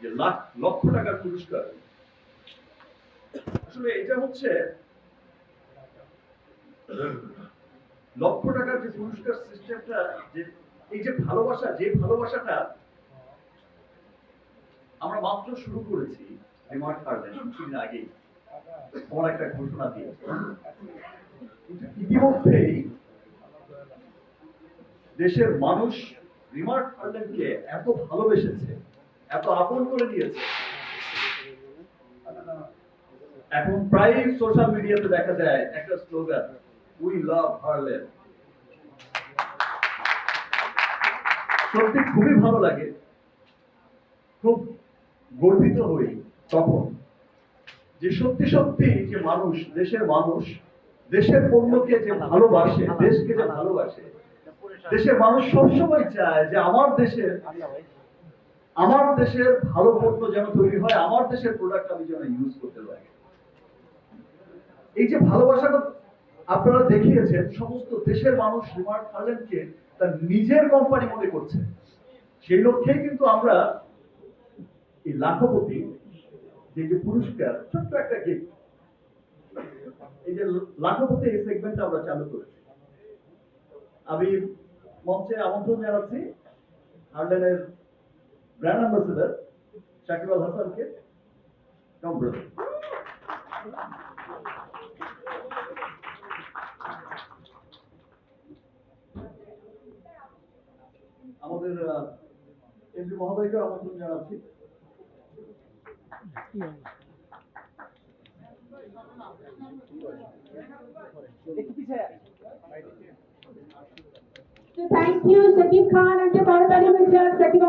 যে লাখ লক্ষ টাকার পুরস্কার, আসলে এটা হচ্ছে লক্ষ টাকার যে পুরস্কার সিস্টেমটা, যে এই যে ভালোবাসা, যে ভালোবাসাটা আমরা মাত্র শুরু করেছি রিমার্ক গার্ডেন কিছুদিন আগেই তোমার একটা ঘোষণা দিয়ে, ইতিমধ্যেই দেশের মানুষ রিমার্ক গার্ডেনকে এত ভালোবেসেছে, এত আপন করে দিয়েছে। এখন প্রায় সোশ্যাল মিডিয়াতে দেখা যায় একটা স্লোগান, উই লাভ হার্লেম। সত্যি খুবই ভালো লাগে, খুব গর্বিত হই তখন যে সত্যি সত্যি যে মানুষ, দেশের মানুষ দেশের পণ্যকে যে ভালোবাসে, দেশকে যে ভালোবাসে, দেশের মানুষ সবসময় চায় যে আমার দেশের ভালো পণ্য যেন তৈরি হয়, আমার দেশের প্রোডাক্ট আমি যেন ইউজ করতে পারি। এই যে ভালোবাসাটা আপনারা দেখিয়েছেন, সমস্ত দেশের মানুষ রিমার্ক গার্ডেনকে তার নিজের কোম্পানি মনে করছে। সেই লক্ষ্যেই কিন্তু আমরা এই লাখপতি যে পুরস্কার, ছোট্ট একটা গিফট, এই যে লাখপতি এই সেগমেন্টটা আমরা চালু করেছি। আমি মঞ্চে আমন্ত্রণ জানাচ্ছি হার্লেনের ব্র্যান্ড অ্যাম্বাসেডর শাকিব আল হাসানকে। আমাদের এমপি মহোদয়কে আমন্ত্রণ জানাচ্ছি। So thank you, Shakib Khan and the Honorable Minister, Shakib